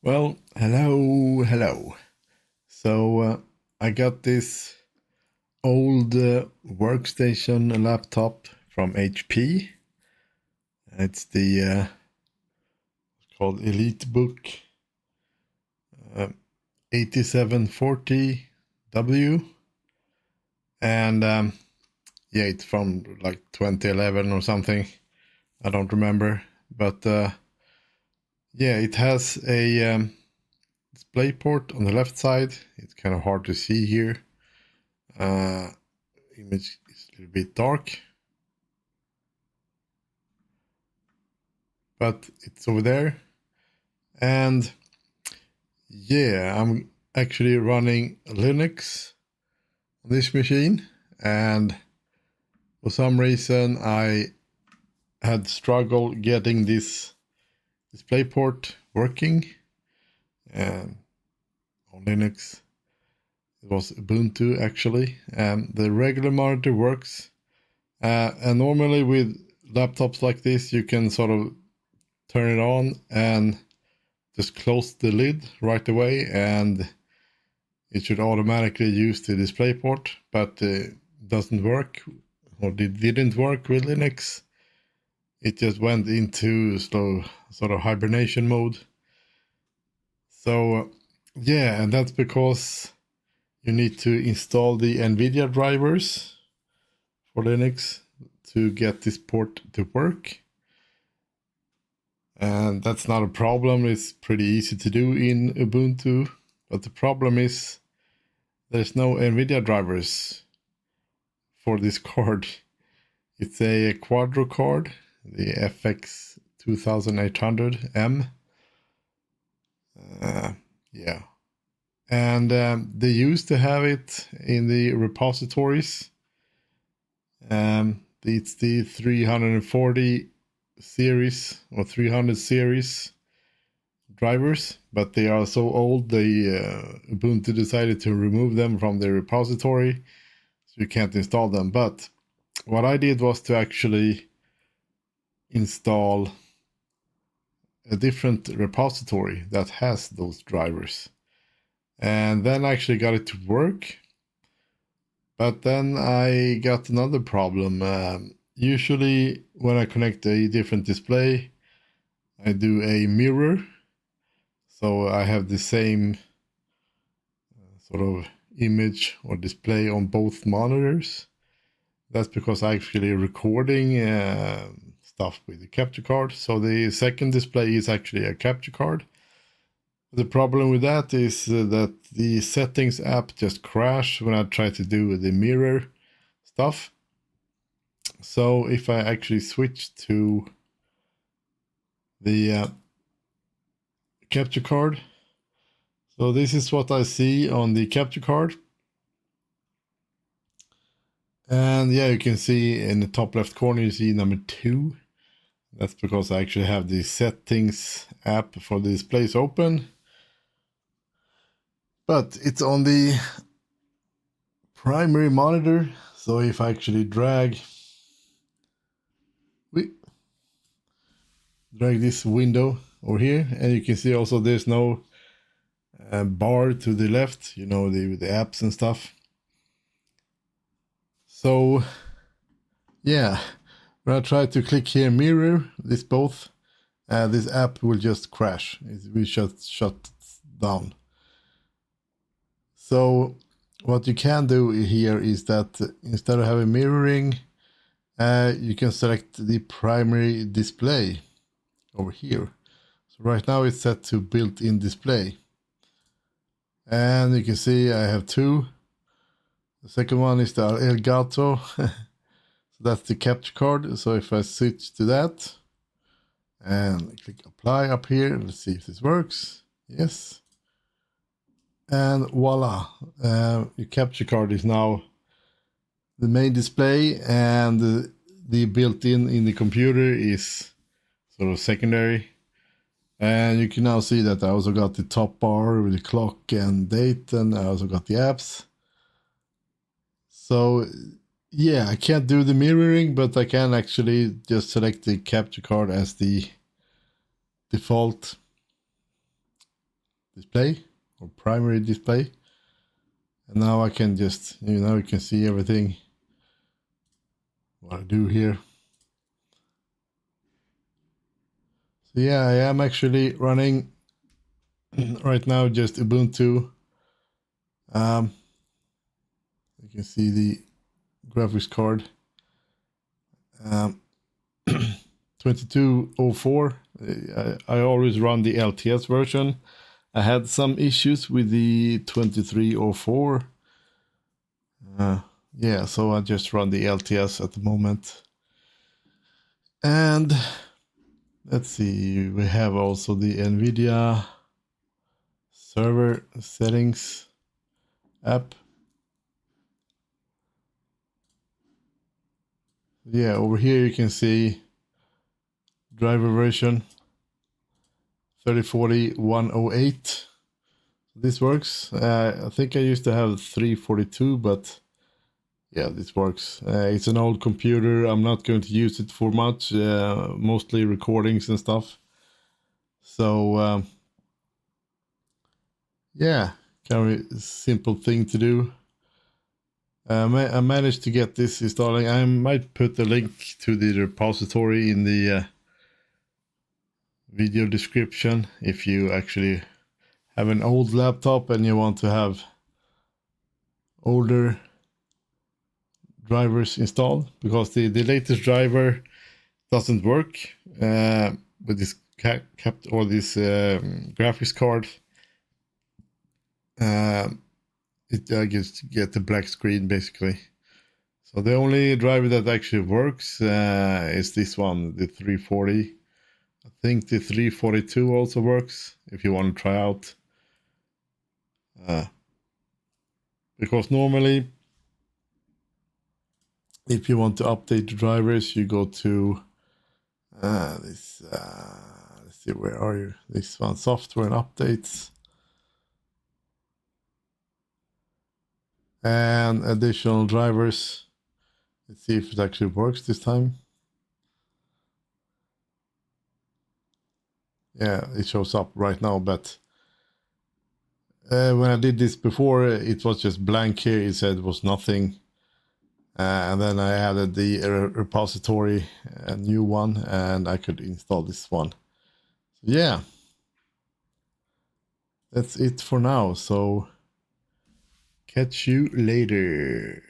Well, hello. So I got this old workstation laptop from HP. It's the it's called EliteBook 8740W, and yeah, it's from like 2011 or something. I don't remember, but yeah, it has a DisplayPort on the left side. It's kind of hard to see here. Image is a little bit dark, but it's over there. And yeah, I'm actually running Linux on this machine, and for some reason I had struggled getting this DisplayPort working. And on Linux it was Ubuntu actually, and the regular monitor works, and normally with laptops like this you can sort of turn it on and just close the lid right away and it should automatically use the DisplayPort, but it doesn't work, or it didn't work with Linux. It just went into slow sort of hibernation mode. So yeah, and that's because you need to install the NVIDIA drivers for Linux to get this port to work. And that's not a problem. It's pretty easy to do in Ubuntu. But the problem is there's no NVIDIA drivers for this card. It's a Quadro card, the FX 2800M. Yeah. And they used to have it in the repositories. It's the 340 series or 300 series drivers, but they are so old Ubuntu decided to remove them from the repository, so you can't install them. But what I did was to actually install a different repository that has those drivers, and then I actually got it to work. But then I got another problem. Usually when I connect a different display, I do a mirror, so I have the same sort of image or display on both monitors. That's because I'm actually recording stuff with the capture card. So the second display is actually a capture card. The problem with that is that the settings app just crashed when I try to do the mirror stuff. So if I actually switch to the capture card, so this is what I see on the capture card. And yeah, you can see in the top left corner, you see number 2. That's because I actually have the settings app for the displays open. But it's on the primary monitor. So if I actually drag this window over here, and you can see also there's no bar to the left, the apps and stuff. So yeah, when I try to click here mirror this both, this app will just crash. It will shut down. So what you can do here is that instead of having mirroring, you can select the primary display over here. So right now it's set to built-in display. And you can see I have 2. The second one is the Elgato. So that's the capture card. So if I switch to that and click apply up here, let's see if this works. Yes. And voila, your capture card is now the main display, and the built-in the computer is sort of secondary. And you can now see that I also got the top bar with the clock and date, and I also got the apps. So yeah, I can't do the mirroring, but I can actually just select the capture card as the default display or primary display. And now I can just, you can see everything what I do here. So yeah, I am actually running right now just Ubuntu. You can see the graphics card. 2204. I always run the LTS version. I had some issues with the 2304. Yeah, so I just run the LTS at the moment. And let's see, we have also the NVIDIA server settings app. Yeah, over here you can see driver version 3040-108. This works. I think I used to have 342, but yeah, this works. It's an old computer. I'm not going to use it for much, mostly recordings and stuff. So yeah, kind of a simple thing to do. I managed to get this installing. I might put a link to the repository in the video description if you actually have an old laptop and you want to have older drivers installed, because the latest driver doesn't work with this kept or this graphics card. I just get the black screen basically. So the only driver that actually works is this one, the 340. I think the 342 also works if you want to try out. Because normally, if you want to update the drivers, you go to this. Let's see, where are you? This one, software and updates, and additional drivers. Let's see if it actually works this time. Yeah, it shows up right now, but when I did this before, it was just blank here. It said it was nothing. And then I added the repository, a new one, and I could install this one. So yeah, that's it for now. So catch you later.